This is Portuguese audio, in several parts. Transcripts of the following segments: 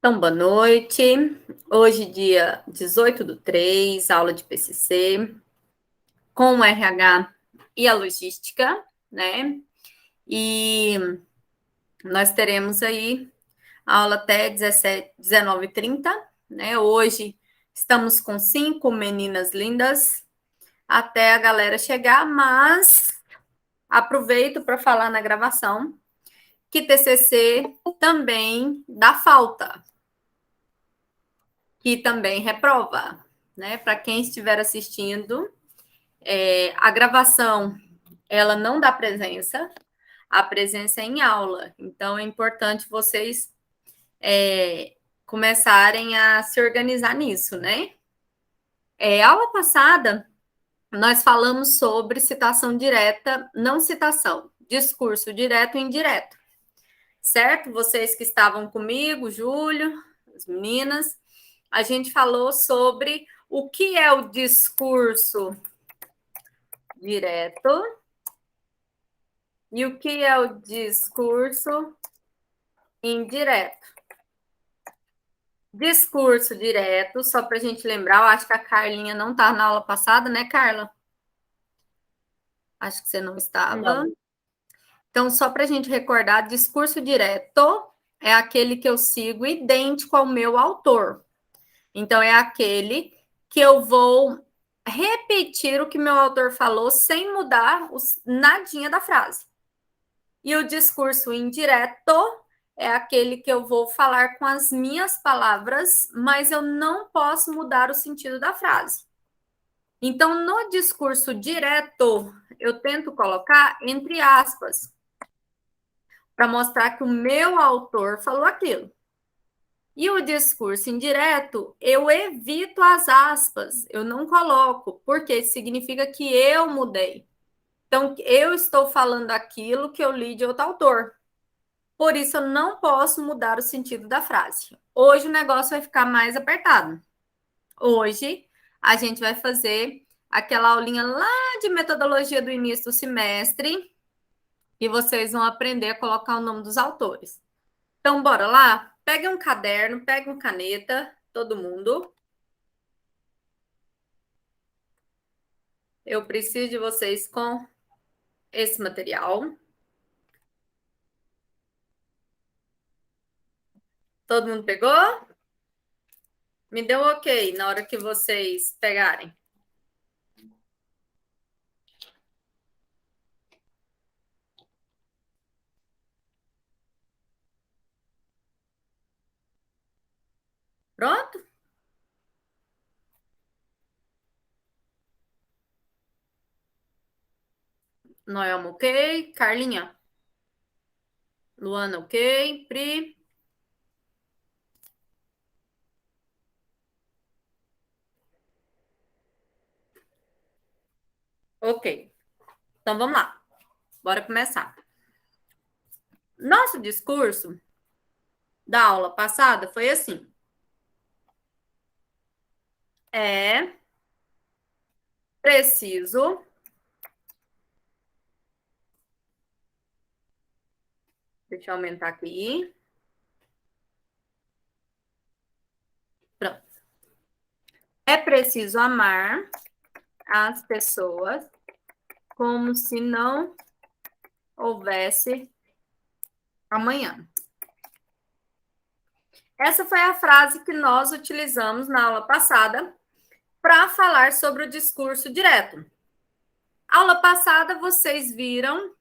Então, boa noite. Hoje, dia 18/3, aula de PCC, com o RH e a logística, né? E nós teremos aí a aula até 19h30, né? Hoje estamos com 5 meninas lindas até a galera chegar, mas aproveito para falar na gravação que TCC também dá falta, que também reprova, né? Para quem estiver assistindo, a gravação ela não dá presença, a presença é em aula. Então é importante vocês começarem a se organizar nisso, né? Aula passada nós falamos sobre citação direta, não citação, discurso direto e indireto, certo? Vocês que estavam comigo, Júlio, as meninas, a gente falou sobre o que é o discurso direto e o que é o discurso indireto. Discurso direto, só para a gente lembrar, eu acho que a Carlinha não está na aula passada, né, Carla? Acho que você não estava. Não. Então, só para a gente recordar, discurso direto é aquele que eu sigo idêntico ao meu autor. Então, é aquele que eu vou repetir o que meu autor falou sem mudar nadinha da frase. E o discurso indireto é aquele que eu vou falar com as minhas palavras, mas eu não posso mudar o sentido da frase. Então, no discurso direto, eu tento colocar entre aspas, para mostrar que o meu autor falou aquilo. E o discurso indireto, eu evito as aspas, eu não coloco, porque significa que eu mudei. Então, eu estou falando aquilo que eu li de outro autor. Por isso, eu não posso mudar o sentido da frase. Hoje o negócio vai ficar mais apertado. Hoje, a gente vai fazer aquela aulinha lá de metodologia do início do semestre e vocês vão aprender a colocar o nome dos autores. Então, bora lá? Pegue um caderno, pegue uma caneta, todo mundo. Eu preciso de vocês com esse material. Todo mundo pegou? Me deu ok na hora que vocês pegarem. Pronto? Noelma, ok. Carlinha? Luana, ok. Pri? Ok. Então, vamos lá. Bora começar. Nosso discurso da aula passada foi assim. É preciso deixa eu aumentar aqui. Pronto. É preciso amar as pessoas como se não houvesse amanhã. Essa foi a frase que nós utilizamos na aula passada para falar sobre o discurso direto. Aula passada, vocês viram,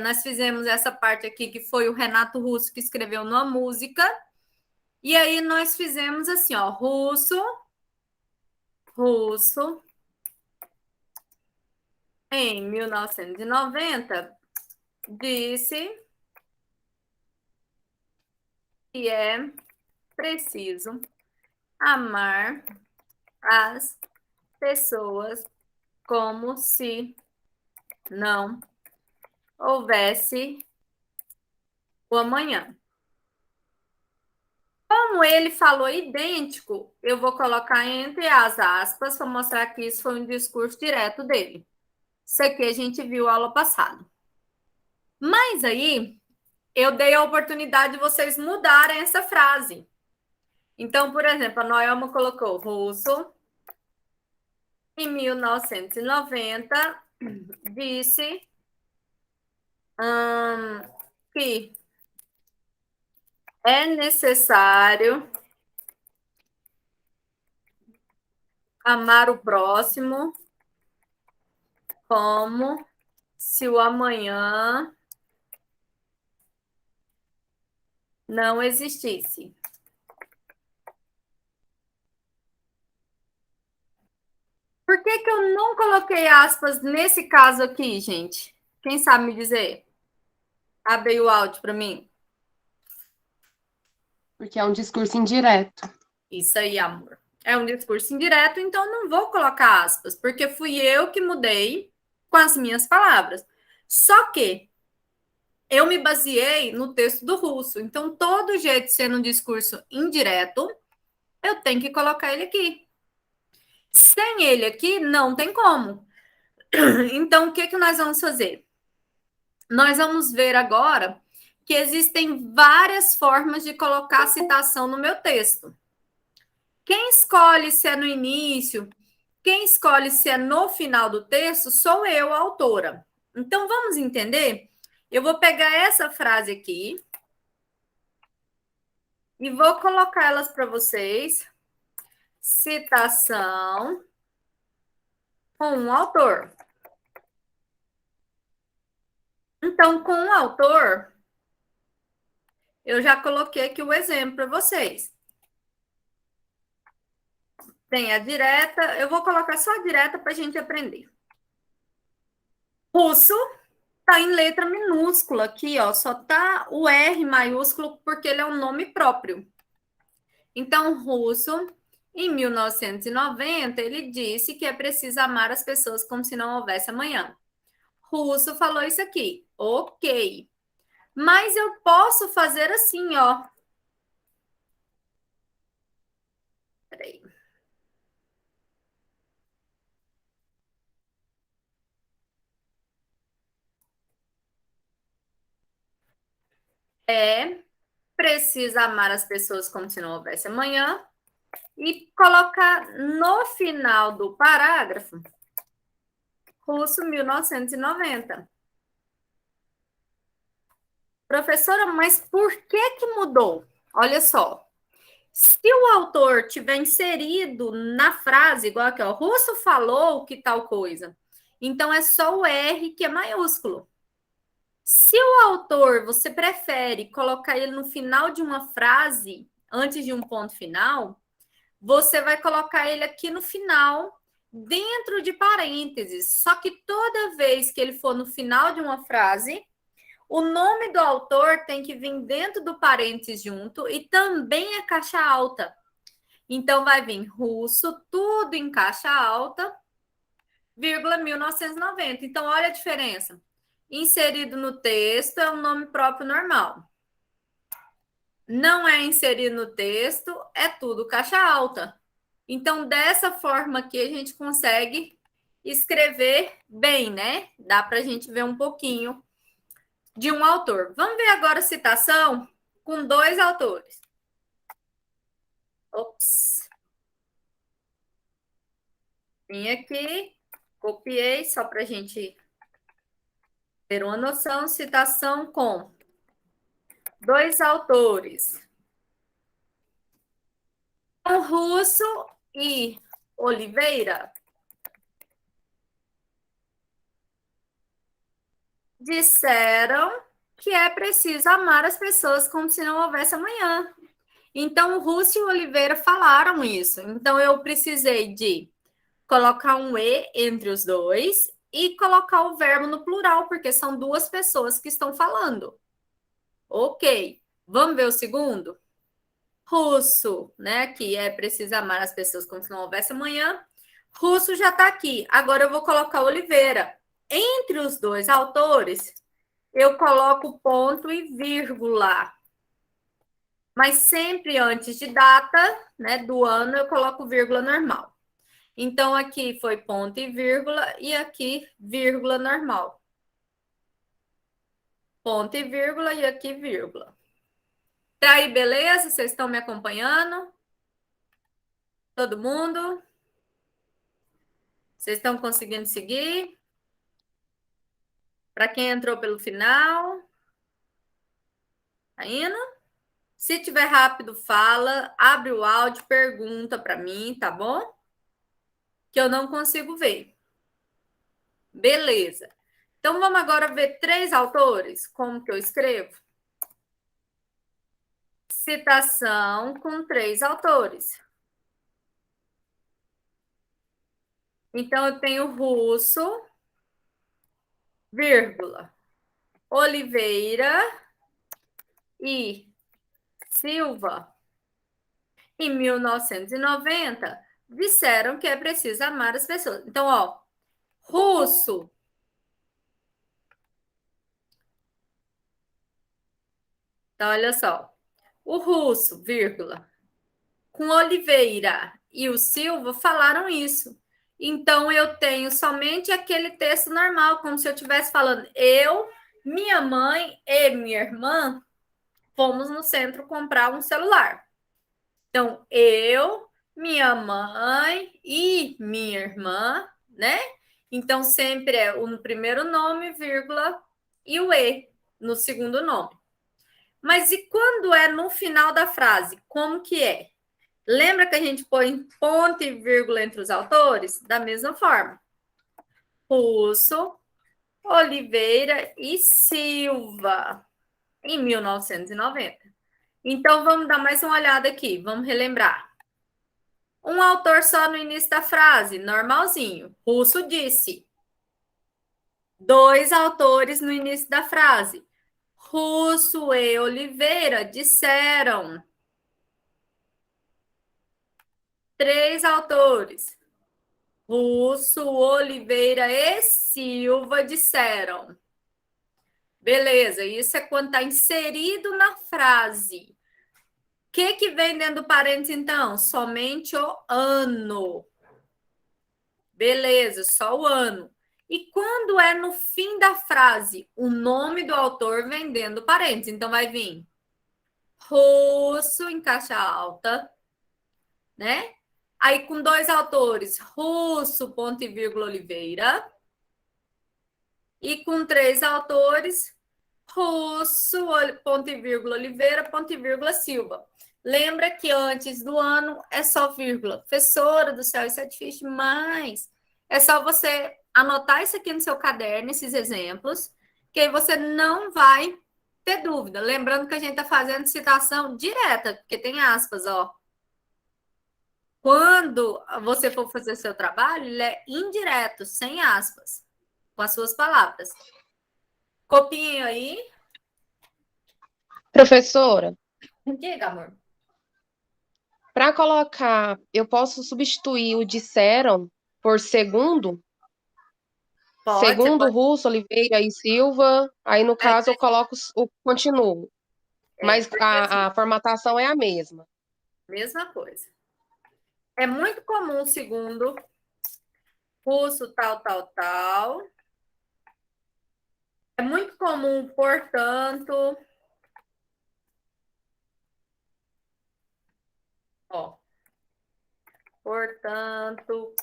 nós fizemos essa parte aqui que foi o Renato Russo que escreveu numa música. E aí nós fizemos assim, ó, Russo, em 1990, disse que é preciso amar as pessoas como se não houvesse o amanhã. Como ele falou idêntico, eu vou colocar entre as aspas para mostrar que isso foi um discurso direto dele. Isso aqui a gente viu aula passada. Mas aí, eu dei a oportunidade de vocês mudarem essa frase. Então, por exemplo, a Noelma colocou Russo, em 1990, disse que é necessário amar o próximo como se o amanhã não existisse. Por que que eu não coloquei aspas nesse caso aqui, gente? Quem sabe me dizer? Abre aí o áudio para mim. Porque é um discurso indireto. Isso aí, amor. É um discurso indireto, então não vou colocar aspas, porque fui eu que mudei com as minhas palavras. Só que eu me baseei no texto do Russo. Então, todo jeito sendo um discurso indireto, eu tenho que colocar ele aqui. Sem ele aqui, não tem como. Então, o que, que nós vamos fazer? Nós vamos ver agora que existem várias formas de colocar a citação no meu texto. Quem escolhe se é no início, quem escolhe se é no final do texto, sou eu, a autora. Então, vamos entender? Eu vou pegar essa frase aqui e vou colocar elas para vocês. Citação com um autor. Então, com um autor, eu já coloquei aqui o exemplo para vocês. Tem a direta, eu vou colocar só a direta para a gente aprender. Russo está em letra minúscula aqui, ó, só tá o R maiúsculo porque ele é um nome próprio. Então, Russo, em 1990, ele disse que é preciso amar as pessoas como se não houvesse amanhã. Russo falou isso aqui, ok. Mas eu posso fazer assim, ó. Peraí. É precisa amar as pessoas como se não houvesse amanhã e colocar no final do parágrafo Russo 1990. Professora, mas por que que mudou? Olha só. Se o autor tiver inserido na frase, igual aqui, ó, Russo falou que tal coisa, então é só o R que é maiúsculo. Se o autor, você prefere colocar ele no final de uma frase, antes de um ponto final, você vai colocar ele aqui no final, dentro de parênteses. Só que toda vez que ele for no final de uma frase, o nome do autor tem que vir dentro do parênteses junto e também é caixa alta. Então, vai vir Russo, tudo em caixa alta, vírgula 1990. Então, olha a diferença. Inserido no texto é um nome próprio normal. Não é inserido no texto, é tudo caixa alta. Então, dessa forma aqui, a gente consegue escrever bem, né? Dá para a gente ver um pouquinho de um autor. Vamos ver agora a citação com dois autores. Ops. Vim aqui, copiei só para a gente ter uma noção. Citação com dois autores. Russo e Oliveira disseram que é preciso amar as pessoas como se não houvesse amanhã. Então, o Russo e o Oliveira falaram isso. Então, eu precisei de colocar um E entre os dois e colocar o verbo no plural, porque são duas pessoas que estão falando. Ok. Vamos ver o segundo? Russo, né? Que é preciso amar as pessoas como se não houvesse amanhã. Russo já está aqui. Agora eu vou colocar Oliveira. Entre os dois autores, eu coloco ponto e vírgula. Mas sempre antes de data, né, do ano, eu coloco vírgula normal. Então, aqui foi ponto e vírgula, e aqui vírgula normal. Ponto e vírgula, e aqui vírgula. Tá aí, beleza? Vocês estão me acompanhando? Todo mundo? Vocês estão conseguindo seguir? Para quem entrou pelo final? Tá indo? Se tiver rápido, fala, abre o áudio, pergunta para mim, tá bom? Que eu não consigo ver. Beleza. Então, vamos agora ver 3 autores. Como que eu escrevo? Citação com 3 autores. Então, eu tenho Russo, vírgula, Oliveira e Silva. Em 1990, disseram que é preciso amar as pessoas. Então, ó, Russo. Então, olha só. O Russo, vírgula, com Oliveira e o Silva falaram isso. Então, eu tenho somente aquele texto normal, como se eu estivesse falando eu, minha mãe e minha irmã fomos no centro comprar um celular. Então, eu, minha mãe e minha irmã, né? Então, sempre é o primeiro nome, vírgula, e o E no segundo nome. Mas e quando é no final da frase? Como que é? Lembra que a gente põe ponto e vírgula entre os autores? Da mesma forma. Russo, Oliveira e Silva, em 1990. Então, vamos dar mais uma olhada aqui. Vamos relembrar. Um autor só no início da frase, normalzinho. Russo disse. 2 autores no início da frase. Russo e Oliveira disseram. 3 autores. Russo, Oliveira e Silva disseram. Beleza, isso é quando está inserido na frase. O que vem dentro do parênteses, então? Somente o ano. Beleza, só o ano. E quando é no fim da frase, o nome do autor vem dentro do parênteses. Então, vai vir Russo em caixa alta, né? Aí, com 2 autores, Russo, ponto e vírgula, Oliveira. E com 3 autores, Russo, ponto e vírgula, Oliveira, ponto e vírgula, Silva. Lembra que antes do ano é só vírgula. Professora do céu, isso é difícil demais. É só você anotar isso aqui no seu caderno, esses exemplos, que aí você não vai ter dúvida. Lembrando que a gente está fazendo citação direta, porque tem aspas, ó. Quando você for fazer seu trabalho, ele é indireto, sem aspas, com as suas palavras. Copinho aí. Professora, Diga, amor. para colocar, eu posso substituir o disseram por segundo? Pode, você Segundo pode. Russo, Oliveira e Silva. Aí, no caso, eu coloco o continuo. Mas Porque assim, a formatação é a mesma. mesma coisa. É muito comum, segundo curso tal, tal, tal. É muito comum, portanto, ó, portanto,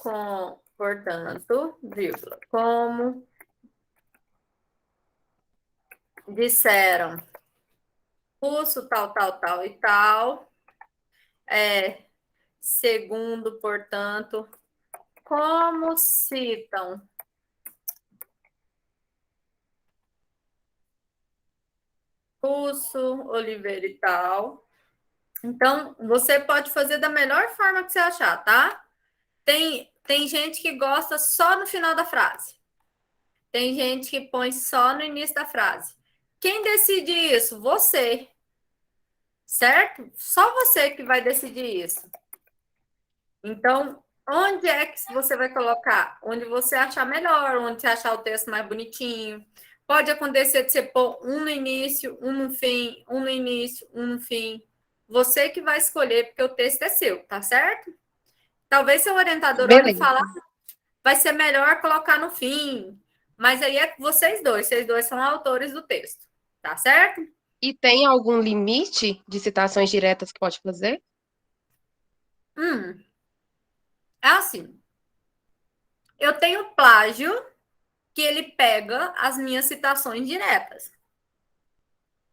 vírgula, como disseram, curso tal, tal, tal e tal, segundo, portanto, como citam curso, Oliveira e tal. Então, você pode fazer da melhor forma que você achar, tá? Tem gente que gosta só no final da frase. Tem gente que põe só no início da frase. Quem decide isso? Você. Certo? Só você que vai decidir isso. Então, onde é que você vai colocar? Onde você achar melhor, onde você achar o texto mais bonitinho. Pode acontecer de você pôr um no início, um no fim, um no início, um no fim. Você que vai escolher, porque o texto é seu, tá certo? Talvez seu orientador olhe e Beleza. fale, vai ser melhor colocar no fim. Mas aí é vocês dois são autores do texto, tá certo? E tem algum limite de citações diretas que pode fazer? Hum. É assim, eu tenho plágio que ele pega as minhas citações diretas.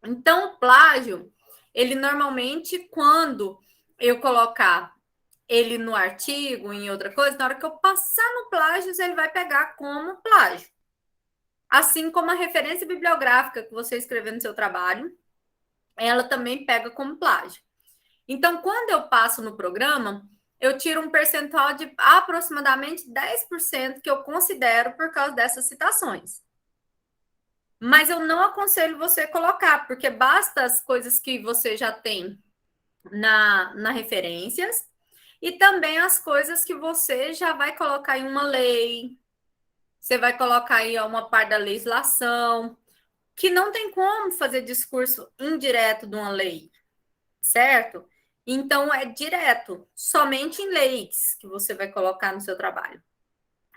Então, o plágio, ele normalmente, quando eu colocar ele no artigo, em outra coisa, na hora que eu passar no plágio, ele vai pegar como plágio. Assim como a referência bibliográfica que você escreveu no seu trabalho, ela também pega como plágio. Então, quando eu passo no programa, eu tiro um percentual de aproximadamente 10% que eu considero por causa dessas citações. Mas eu não aconselho você colocar, porque basta as coisas que você já tem na referências e também as coisas que você já vai colocar em uma lei, você vai colocar aí uma parte da legislação, que não tem como fazer discurso indireto de uma lei, certo? Então, é direto, somente em leis que você vai colocar no seu trabalho.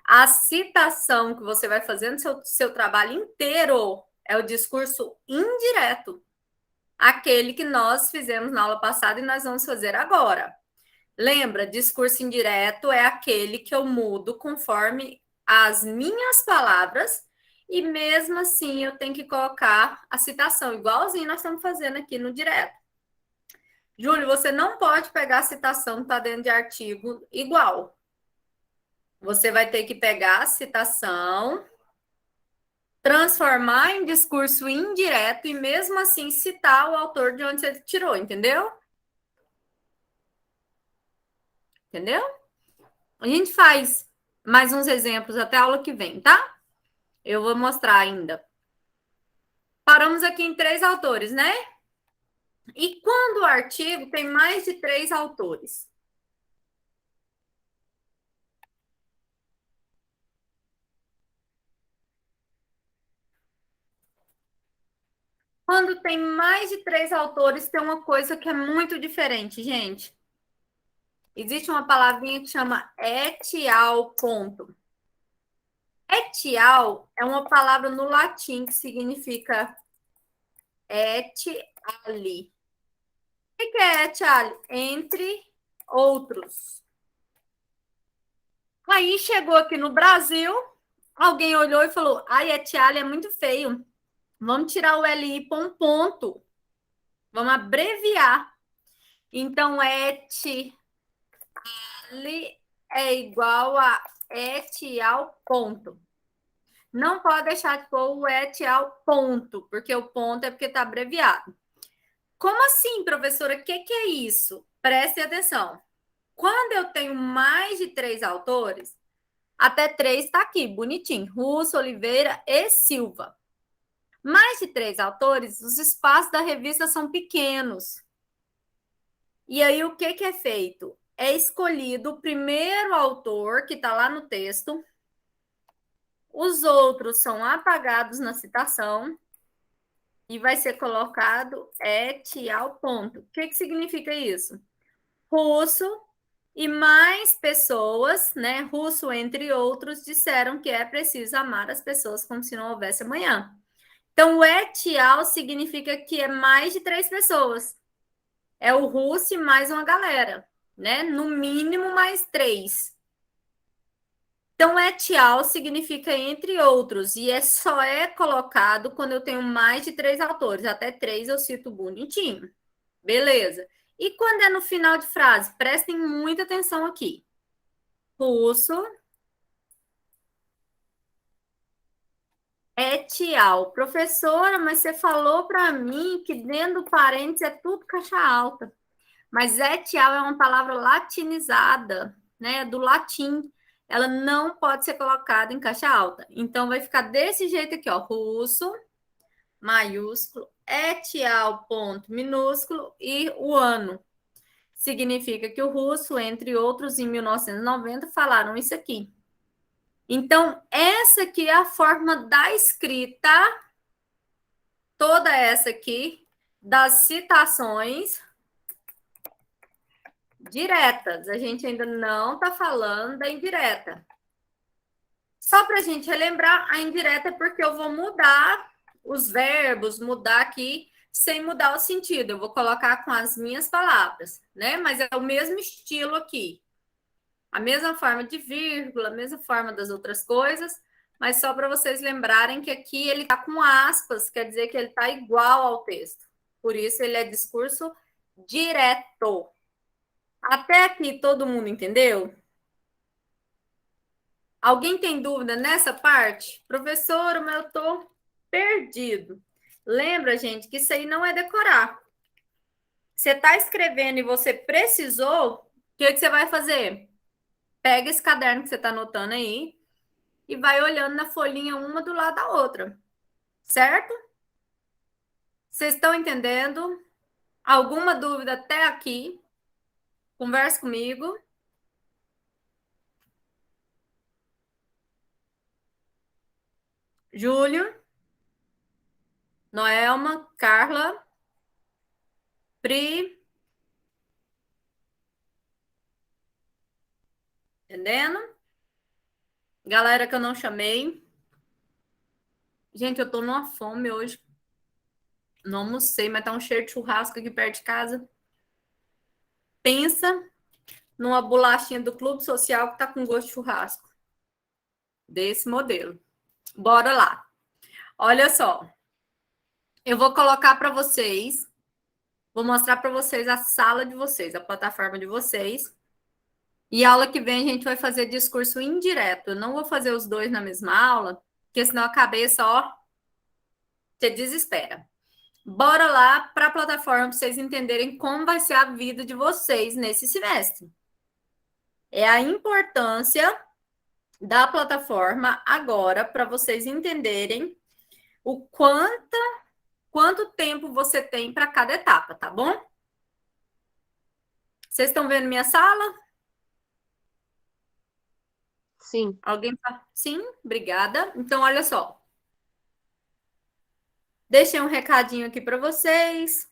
A citação que você vai fazer no seu trabalho inteiro é o discurso indireto, aquele que nós fizemos na aula passada e nós vamos fazer agora. Lembra, discurso indireto é aquele que eu mudo conforme as minhas palavras e mesmo assim eu tenho que colocar a citação, igualzinho nós estamos fazendo aqui no direto. Júlio, você não pode pegar a citação que está dentro de artigo igual. Você vai ter que pegar a citação, transformar em discurso indireto e mesmo assim citar o autor de onde você tirou, entendeu? Entendeu? A gente faz mais uns exemplos até a aula que vem, tá? Eu vou mostrar ainda. Paramos aqui em 3 autores, né? E quando o artigo tem mais de 3 autores? Quando tem mais de 3 autores, tem uma coisa que é muito diferente, gente. Existe uma palavrinha que chama etial, ponto. Etial é uma palavra no latim que significa et ali. O que é et ali? Entre outros. Aí chegou aqui no Brasil, alguém olhou e falou: ai, et ali é muito feio. Vamos tirar o li para um ponto. Vamos abreviar. Então, et ali é igual a et ao ponto. Não pode deixar de pôr o et ao ponto, porque o ponto é porque está abreviado. Como assim, professora? O que é isso? Preste atenção. Quando eu tenho mais de 3 autores, até 3 está aqui, bonitinho. Russo, Oliveira e Silva. Mais de 3 autores, os espaços da revista são pequenos. E aí, o que é feito? É escolhido o primeiro autor que está lá no texto, os outros são apagados na citação e vai ser colocado et ao ponto. O que significa isso? Russo e mais pessoas, né? Russo, entre outros, disseram que é preciso amar as pessoas como se não houvesse amanhã. Então, o et al significa que é mais de 3 pessoas. É o Russo e mais uma galera, né? No mínimo mais 3. Então, et al significa entre outros, e só é colocado quando eu tenho mais de 3 autores. Até 3 eu cito bonitinho. Beleza. E quando é no final de frase? Prestem muita atenção aqui. Russo, et al. Professora, mas você falou para mim que dentro do parênteses é tudo caixa alta. Mas et al é uma palavra latinizada, né? Do latim. Ela não pode ser colocada em caixa alta. Então, vai ficar desse jeito aqui, ó. Russo, maiúsculo, et al, ponto minúsculo, e o ano. Significa que o Russo, entre outros, em 1990, falaram isso aqui. Então, essa aqui é a forma da escrita, toda essa aqui, das citações diretas. A gente ainda não está falando da indireta. Só para a gente relembrar, a indireta é porque eu vou mudar os verbos, mudar aqui, sem mudar o sentido. Eu vou colocar com as minhas palavras, né? Mas é o mesmo estilo aqui. A mesma forma de vírgula, a mesma forma das outras coisas, mas só para vocês lembrarem que aqui ele está com aspas, quer dizer que ele está igual ao texto. Por isso ele é discurso direto. Até aqui todo mundo entendeu? Alguém tem dúvida nessa parte? Professora, mas eu estou perdido. Lembra, gente, que isso aí não é decorar. Você está escrevendo e você precisou, o que você vai fazer? Pega esse caderno que você está anotando aí e vai olhando na folhinha uma do lado da outra. Certo? Vocês estão entendendo? Alguma dúvida até aqui? Converse comigo. Júlio, Noelma, Carla, Pri. Entendendo? Galera que eu não chamei. Gente, eu tô numa fome hoje. Não almocei, mas tá um cheiro de churrasco aqui perto de casa. Pensa numa bolachinha do Clube Social que tá com gosto de churrasco. Desse modelo. Bora lá. Olha só. Eu vou colocar para vocês, vou mostrar para vocês a sala de vocês, a plataforma de vocês. E a aula que vem a gente vai fazer discurso indireto. Eu não vou fazer os dois na mesma aula, porque senão a cabeça, ó, te desespera. Bora lá para a plataforma para vocês entenderem como vai ser a vida de vocês nesse semestre. É a importância da plataforma agora para vocês entenderem o quanto tempo você tem para cada etapa, tá bom? Vocês estão vendo minha sala? Sim. Alguém? Sim, obrigada. Então, olha só. Deixei um recadinho aqui para vocês.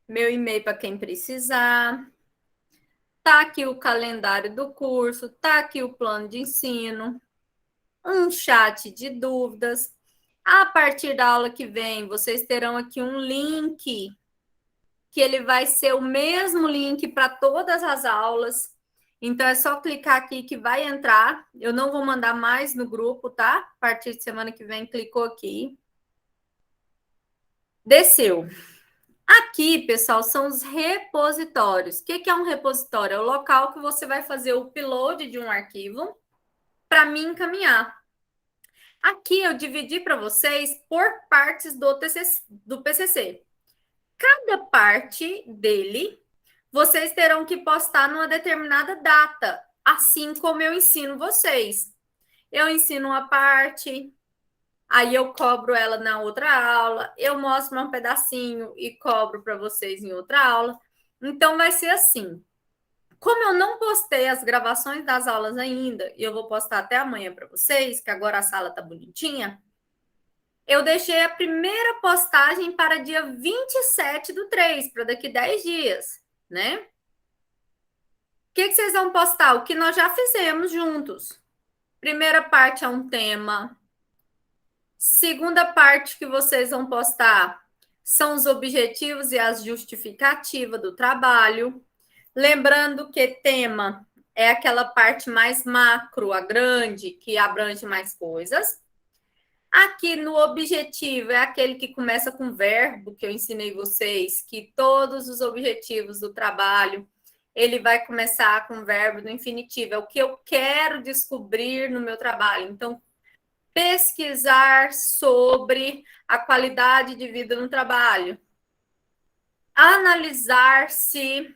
Meu e-mail para quem precisar. Tá aqui o calendário do curso, tá aqui o plano de ensino, um chat de dúvidas. A partir da aula que vem, vocês terão aqui um link, que ele vai ser o mesmo link para todas as aulas. Então, é só clicar aqui que vai entrar. Eu não vou mandar mais no grupo, tá? A partir de semana que vem, clicou aqui. Desceu. Aqui, pessoal, são os repositórios. O que é um repositório? É o local que você vai fazer o upload de um arquivo para me encaminhar. Aqui eu dividi para vocês por partes do PCC. Cada parte dele, vocês terão que postar numa determinada data, assim como eu ensino vocês. Eu ensino uma parte, aí eu cobro ela na outra aula, eu mostro um pedacinho e cobro para vocês em outra aula. Então, vai ser assim. Como eu não postei as gravações das aulas ainda, e eu vou postar até amanhã para vocês, que agora a sala tá bonitinha, eu deixei a primeira postagem para dia 27/3, para daqui 10 dias, né? O que vocês vão postar? O que nós já fizemos juntos. Primeira parte é um tema. Segunda parte que vocês vão postar são os objetivos e as justificativas do trabalho. Lembrando que tema é aquela parte mais macro, a grande, que abrange mais coisas. Aqui no objetivo é aquele que começa com verbo, que eu ensinei vocês, que todos os objetivos do trabalho, ele vai começar com verbo no infinitivo. É o que eu quero descobrir no meu trabalho. Então, pesquisar sobre a qualidade de vida no trabalho. Analisar se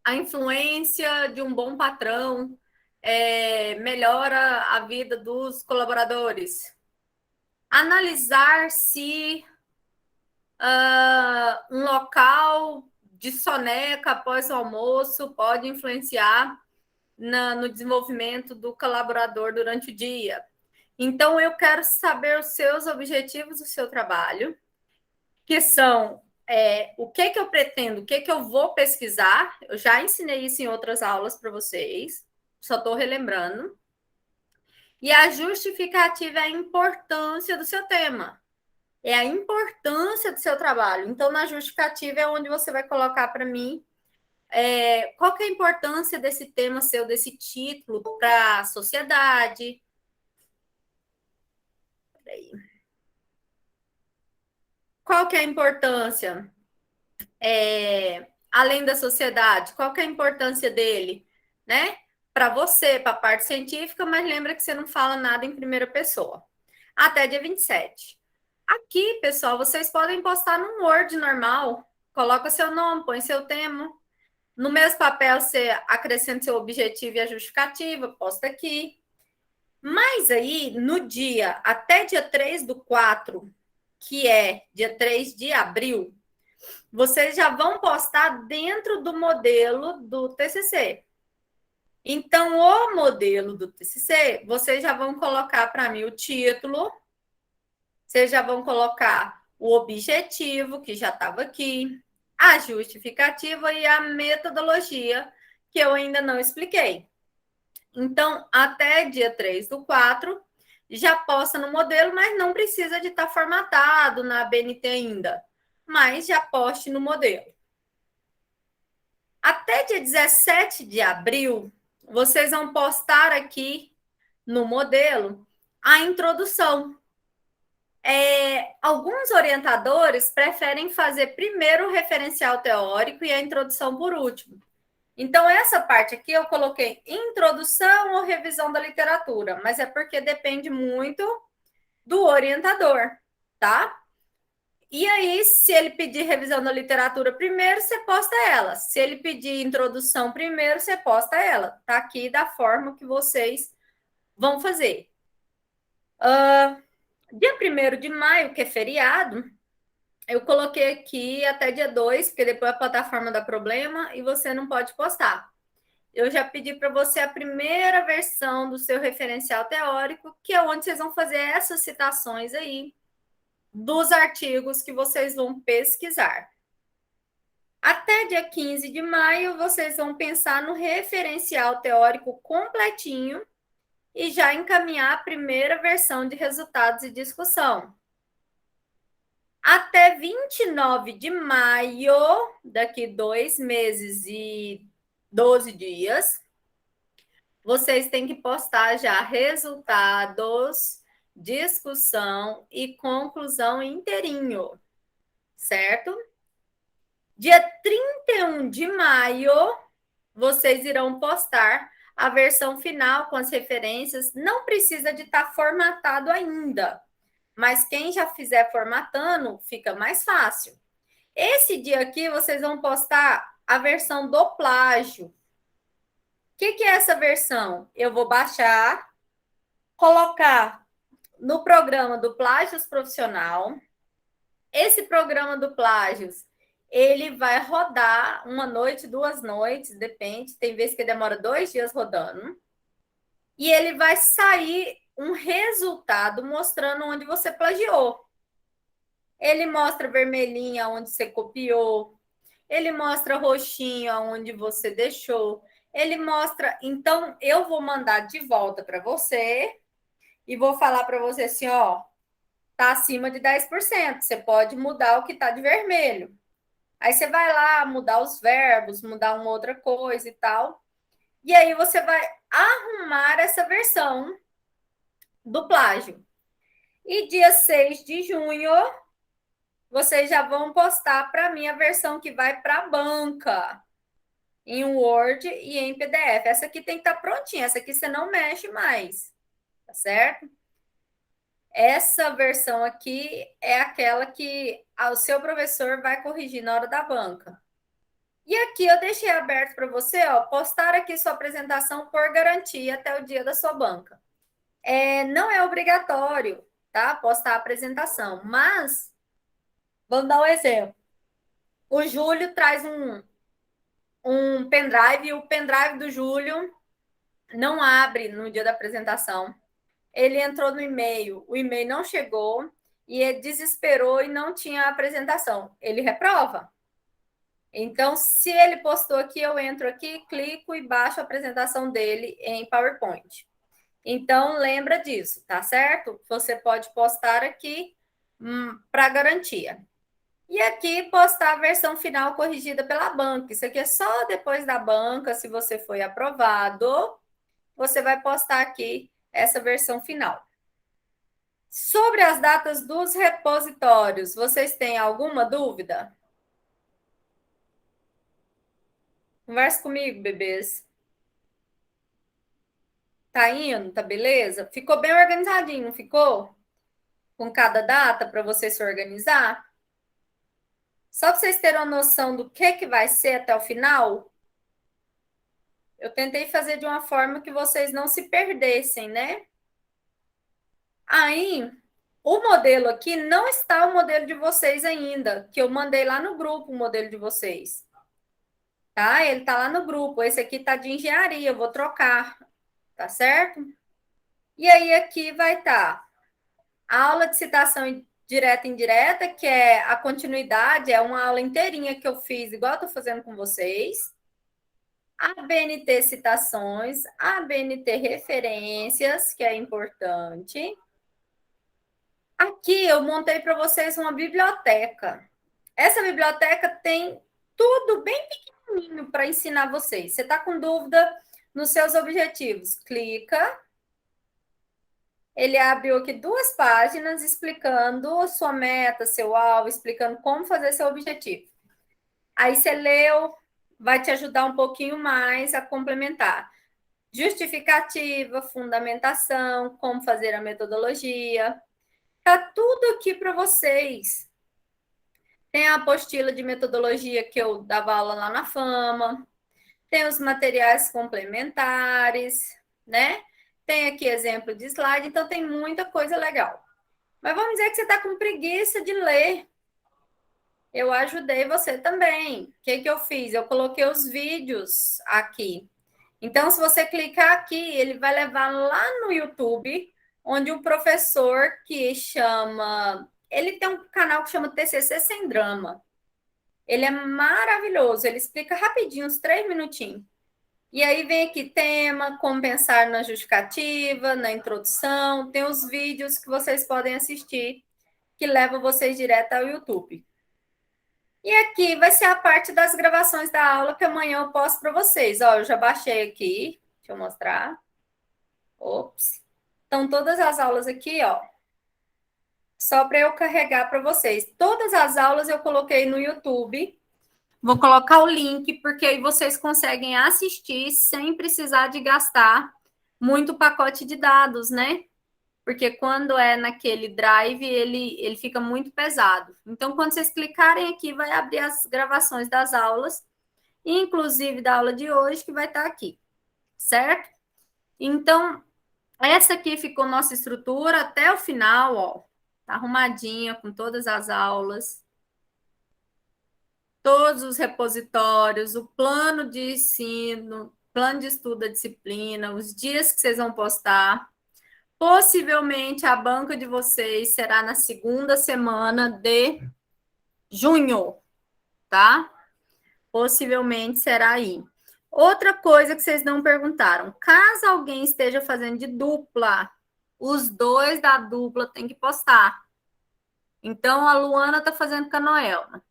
a influência de um bom patrão melhora a vida dos colaboradores. Analisar se um local de soneca após o almoço pode influenciar no desenvolvimento do colaborador durante o dia. Então, eu quero saber os seus objetivos do seu trabalho, que são o que eu pretendo, o que eu vou pesquisar. Eu já ensinei isso em outras aulas para vocês, só estou relembrando. E a justificativa é a importância do seu tema. é a importância do seu trabalho. Então, na justificativa é onde você vai colocar para mim qual que é a importância desse tema seu, desse título para a sociedade. Qual que é a importância? Além da sociedade, qual que é a importância dele, né? Para você, para a parte científica, mas lembra que você não fala nada em primeira pessoa. Até dia 27. Aqui, pessoal, vocês podem postar no Word normal. Coloca seu nome, põe seu tema. No mesmo papel, você acrescenta seu objetivo e a justificativa, posta aqui. Mas aí, no dia, até dia 3/4, que é dia 3 de abril, vocês já vão postar dentro do modelo do TCC. Então, o modelo do TCC, vocês já vão colocar para mim o título, vocês já vão colocar o objetivo, que já estava aqui, a justificativa e a metodologia, que eu ainda não expliquei. Então, até dia 3/4, já posta no modelo, mas não precisa de estar formatado na BNT ainda. Mas já poste no modelo. Até dia 17 de abril, vocês vão postar aqui no modelo a introdução. Alguns orientadores preferem fazer primeiro o referencial teórico e a introdução por último. Então, essa parte aqui eu coloquei introdução ou revisão da literatura, mas é porque depende muito do orientador, tá? E aí, se ele pedir revisão da literatura primeiro, você posta ela. Se ele pedir introdução primeiro, você posta ela. Tá aqui da forma que vocês vão fazer. Dia 1º de maio, que é feriado, eu coloquei aqui até dia 2, porque depois a plataforma dá problema e você não pode postar. Eu já pedi para você a primeira versão do seu referencial teórico, que é onde vocês vão fazer essas citações aí dos artigos que vocês vão pesquisar. Até dia 15 de maio, vocês vão pensar no referencial teórico completinho e já encaminhar a primeira versão de resultados e discussão. Até 29 de maio, daqui 2 meses e 12 dias, vocês têm que postar já resultados, discussão e conclusão inteirinho, certo? Dia 31 de maio, vocês irão postar a versão final com as referências. Não precisa de estar formatado ainda, mas quem já fizer formatando, fica mais fácil. Esse dia aqui, vocês vão postar a versão do plágio. O que é essa versão? Eu vou baixar, colocar no programa do Plágios Profissional. Esse programa do Plágios, ele vai rodar 1 noite, 2 noites, depende. Tem vezes que demora 2 dias rodando. E ele vai sair um resultado mostrando onde você plagiou. Ele mostra vermelhinho onde você copiou. Ele mostra roxinho onde você deixou. Ele mostra... Então, eu vou mandar de volta para você e vou falar para você assim, ó, tá acima de 10%. Você pode mudar o que tá de vermelho. Aí você vai lá mudar os verbos, mudar uma outra coisa e tal. E aí você vai arrumar essa versão do plágio. E dia 6 de junho, vocês já vão postar para mim a versão que vai para a banca, em Word e em PDF. Essa aqui tem que estar prontinha, essa aqui você não mexe mais, tá certo? Essa versão aqui é aquela que o seu professor vai corrigir na hora da banca. E aqui eu deixei aberto para você, ó, postar aqui sua apresentação por garantia até o dia da sua banca. Não é obrigatório, tá? Postar a apresentação, mas vamos dar um exemplo. O Júlio traz um pendrive e o pendrive do Júlio não abre no dia da apresentação. Ele entrou no e-mail, o e-mail não chegou e ele desesperou e não tinha a apresentação. Ele reprova. Então, se ele postou aqui, eu entro aqui, clico e baixo a apresentação dele em PowerPoint. Então, lembra disso, tá certo? Você pode postar aqui, para garantia. E aqui postar a versão final corrigida pela banca. Isso aqui é só depois da banca, se você foi aprovado, você vai postar aqui essa versão final. Sobre as datas dos repositórios, vocês têm alguma dúvida? Converse comigo, bebês. Tá indo? Tá beleza? Ficou bem organizadinho, não ficou? Com cada data para você se organizar? Só para vocês terem uma noção do que vai ser até o final, eu tentei fazer de uma forma que vocês não se perdessem, né? Aí, o modelo aqui não está o modelo de vocês ainda, que eu mandei lá no grupo o modelo de vocês. Tá? Ele tá lá no grupo. Esse aqui tá de engenharia, eu vou trocar, tá certo? E aí aqui vai estar a aula de citação direta e indireta, que é a continuidade, é uma aula inteirinha que eu fiz, igual eu tô fazendo com vocês. A BNT citações, a BNT referências, que é importante. Aqui eu montei para vocês uma biblioteca. Essa biblioteca tem tudo bem pequenininho para ensinar vocês. Você está com dúvida nos seus objetivos? Clica. Ele abriu aqui 2 páginas explicando a sua meta, seu alvo, explicando como fazer seu objetivo. Aí você leu, vai te ajudar um pouquinho mais a complementar. Justificativa, fundamentação, como fazer a metodologia. Tá tudo aqui para vocês. Tem a apostila de metodologia que eu dava aula lá na Fama. Tem os materiais complementares, né? Tem aqui exemplo de slide, então tem muita coisa legal. Mas vamos dizer que você está com preguiça de ler. Eu ajudei você também. O que eu fiz? Eu coloquei os vídeos aqui. Então, se você clicar aqui, ele vai levar lá no YouTube, onde o professor que chama... Ele tem um canal que chama TCC Sem Drama. Ele é maravilhoso. Ele explica rapidinho, uns 3 minutinhos. E aí vem aqui tema, como pensar na justificativa, na introdução. Tem os vídeos que vocês podem assistir, que levam vocês direto ao YouTube. E aqui vai ser a parte das gravações da aula que amanhã eu posto para vocês. Ó, eu já baixei aqui. Deixa eu mostrar. Ops. Estão todas as aulas aqui, ó. Só para eu carregar para vocês. Todas as aulas eu coloquei no YouTube. Vou colocar o link, porque aí vocês conseguem assistir sem precisar de gastar muito pacote de dados, né? Porque quando é naquele drive, ele fica muito pesado. Então, quando vocês clicarem aqui, vai abrir as gravações das aulas, inclusive da aula de hoje, que vai estar aqui, certo? Então, essa aqui ficou nossa estrutura até o final, ó. Tá arrumadinha com todas as aulas, todos os repositórios, o plano de ensino, plano de estudo da disciplina, os dias que vocês vão postar. Possivelmente a banca de vocês será na segunda semana de junho, tá? Possivelmente será aí. Outra coisa que vocês não perguntaram: caso alguém esteja fazendo de dupla, os 2 da dupla tem que postar. Então, a Luana está fazendo com a Noelma.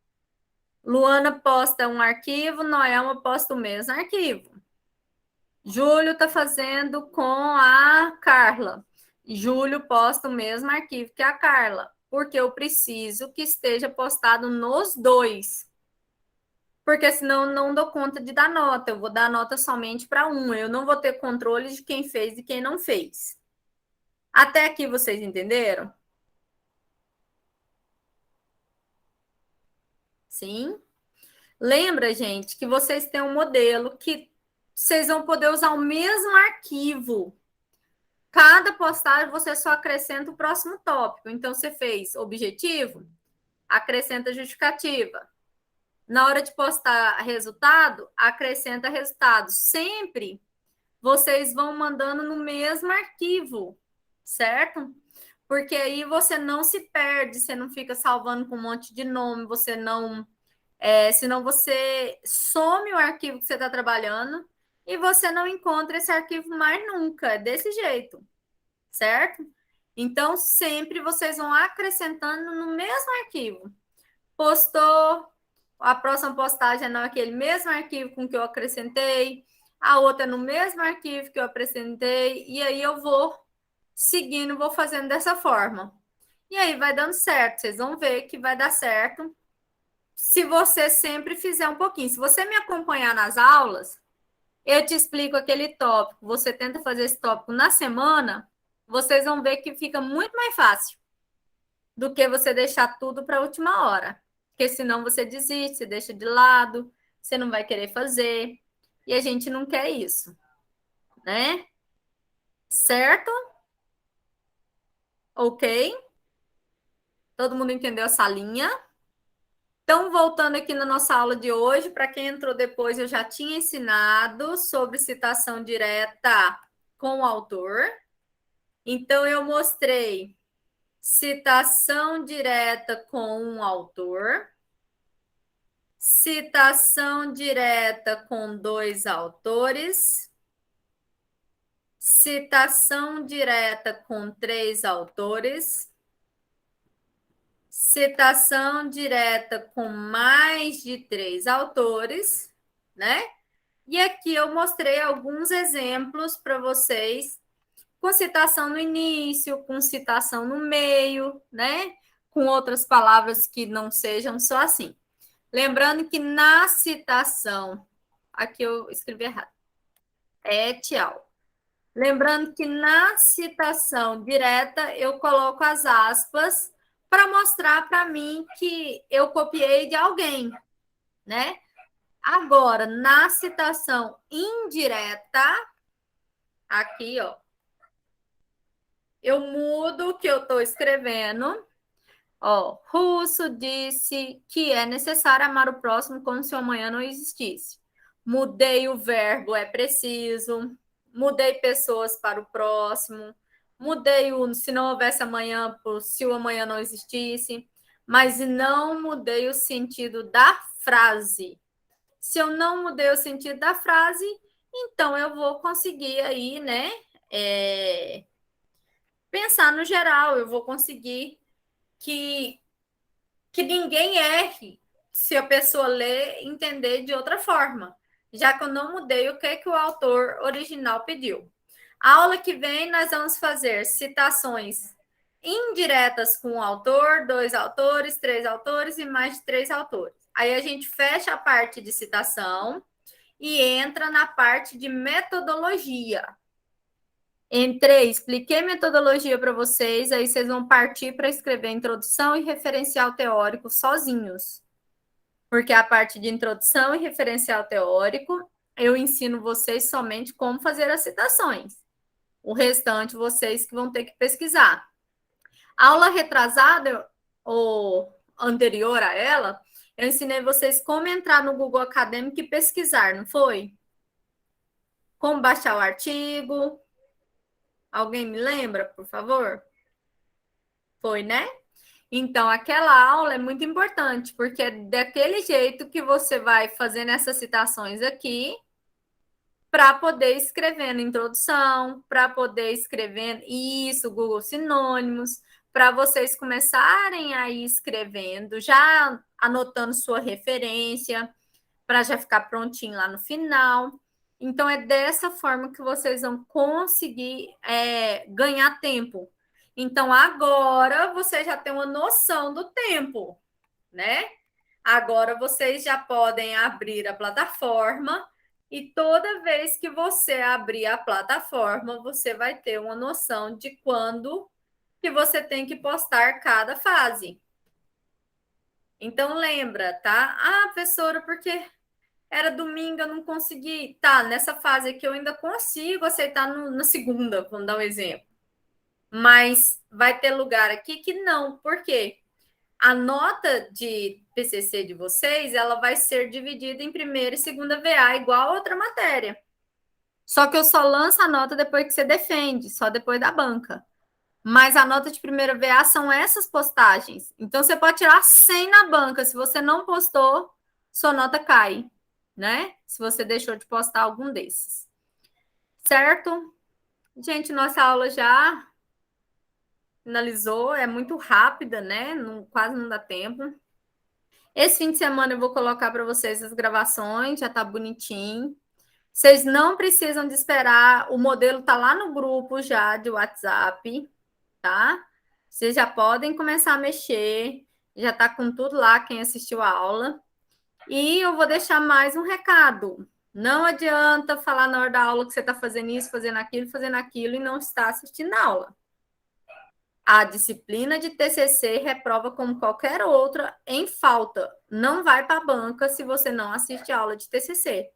Luana posta um arquivo, Noelma posta o mesmo arquivo. Júlio está fazendo com a Carla. Júlio posta o mesmo arquivo que a Carla, porque eu preciso que esteja postado nos 2. Porque senão eu não dou conta de dar nota. Eu vou dar nota somente para um. Eu não vou ter controle de quem fez e quem não fez. Até aqui vocês entenderam? Sim? Lembra, gente, que vocês têm um modelo que vocês vão poder usar o mesmo arquivo. Cada postagem você só acrescenta o próximo tópico. Então, você fez objetivo, acrescenta justificativa. Na hora de postar resultado, acrescenta resultado. Sempre vocês vão mandando no mesmo arquivo, certo? Porque aí você não se perde, você não fica salvando com um monte de nome, você não... senão você some o arquivo que você está trabalhando e você não encontra esse arquivo mais nunca. É desse jeito, certo? Então, sempre vocês vão acrescentando no mesmo arquivo. Postou, a próxima postagem é naquele mesmo arquivo com que eu acrescentei, a outra é no mesmo arquivo que eu acrescentei, e aí eu vou seguindo, vou fazendo dessa forma. E aí vai dando certo, vocês vão ver que vai dar certo se você sempre fizer um pouquinho. Se você me acompanhar nas aulas, eu te explico aquele tópico, você tenta fazer esse tópico na semana, vocês vão ver que fica muito mais fácil do que você deixar tudo para a última hora. Porque senão você desiste, você deixa de lado, você não vai querer fazer. E a gente não quer isso, né? Certo? Ok? Todo mundo entendeu essa linha? Então, voltando aqui na nossa aula de hoje, para quem entrou depois, eu já tinha ensinado sobre citação direta com o autor. Então, eu mostrei citação direta com um autor, citação direta com dois autores, citação direta com três autores, citação direta com mais de três autores, né? E aqui eu mostrei alguns exemplos para vocês, com citação no início, com citação no meio, né? Com outras palavras que não sejam só assim. Lembrando que na citação, aqui eu escrevi errado, é tchau. Lembrando que na citação direta eu coloco as aspas para mostrar para mim que eu copiei de alguém, né? Agora, na citação indireta, aqui, ó, eu mudo o que eu estou escrevendo. Ó, Russo disse que é necessário amar o próximo como se o amanhã não existisse. Mudei o verbo é preciso. Mudei pessoas para o próximo. Mudei o se não houvesse amanhã por se o amanhã não existisse. Mas não mudei o sentido da frase. Se eu não mudei o sentido da frase, então eu vou conseguir aí, né? Pensar no geral, eu vou conseguir que ninguém erre se a pessoa ler e entender de outra forma, já que eu não mudei o que o autor original pediu. A aula que vem, nós vamos fazer citações indiretas com o autor, dois autores, três autores e mais de três autores. Aí a gente fecha a parte de citação e entra na parte de metodologia. Entrei, expliquei metodologia para vocês, aí vocês vão partir para escrever introdução e referencial teórico sozinhos. Porque a parte de introdução e referencial teórico, eu ensino vocês somente como fazer as citações. O restante, vocês que vão ter que pesquisar. A aula retrasada, ou anterior a ela, eu ensinei vocês como entrar no Google Acadêmico e pesquisar, não foi? Como baixar o artigo. Alguém me lembra, por favor? Foi, né? Então, aquela aula é muito importante, porque é daquele jeito que você vai fazendo essas citações aqui, para poder escrever na introdução, para poder escrever isso, Google Sinônimos, para vocês começarem a ir escrevendo, já anotando sua referência, para já ficar prontinho lá no final. Então, é dessa forma que vocês vão conseguir ganhar tempo. Então, agora você já tem uma noção do tempo, né? Agora vocês já podem abrir a plataforma e toda vez que você abrir a plataforma, você vai ter uma noção de quando que você tem que postar cada fase. Então, lembra, tá? Ah, professora, porque era domingo, eu não consegui. Tá, nessa fase aqui eu ainda consigo aceitar na segunda, vamos dar um exemplo. Mas vai ter lugar aqui que não. Por quê? A nota de PCC de vocês, ela vai ser dividida em primeira e segunda VA, igual a outra matéria. Só que eu só lanço a nota depois que você defende, só depois da banca. Mas a nota de primeira VA são essas postagens. Então, você pode tirar 100 na banca. Se você não postou, sua nota cai, né? Se você deixou de postar algum desses. Certo? Gente, nossa aula já finalizou, é muito rápida, né? Não, quase não dá tempo. Esse fim de semana eu vou colocar para vocês as gravações, já tá bonitinho. Vocês não precisam de esperar, o modelo tá lá no grupo já de WhatsApp, tá? Vocês já podem começar a mexer, já tá com tudo lá quem assistiu a aula. E eu vou deixar mais um recado. Não adianta falar na hora da aula que você está fazendo isso, fazendo aquilo e não está assistindo a aula. A disciplina de TCC reprova como qualquer outra em falta. Não vai para a banca se você não assiste a aula de TCC.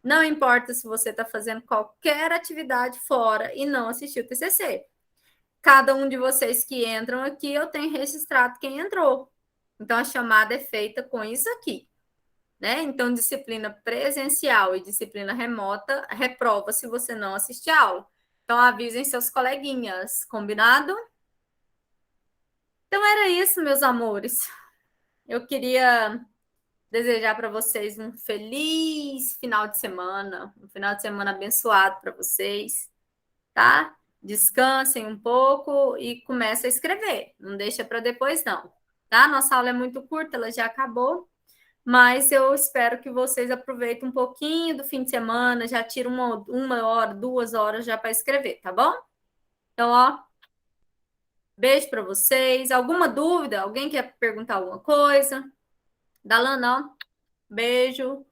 Não importa se você está fazendo qualquer atividade fora e não assistiu o TCC. Cada um de vocês que entram aqui, eu tenho registrado quem entrou. Então, a chamada é feita com isso aqui. Né? Então, disciplina presencial e disciplina remota reprova se você não assistir a aula. Então, avisem seus coleguinhas, combinado? Então, era isso, meus amores. Eu queria desejar para vocês um feliz final de semana, um final de semana abençoado para vocês, tá? Descansem um pouco e comecem a escrever. Não deixa para depois, não. Tá? Nossa aula é muito curta, ela já acabou. Mas eu espero que vocês aproveitem um pouquinho do fim de semana, já tiram uma hora, 2 horas já para escrever, tá bom? Então, ó, beijo para vocês. Alguma dúvida? Alguém quer perguntar alguma coisa? Dalana, ó, beijo.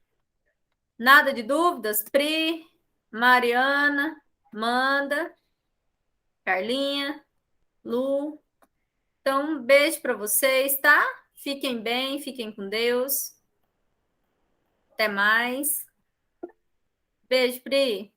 Nada de dúvidas? Pri, Mariana, Manda, Carlinha, Lu. Então, beijo para vocês, tá? Fiquem bem, fiquem com Deus. Até mais. Beijo, Pri.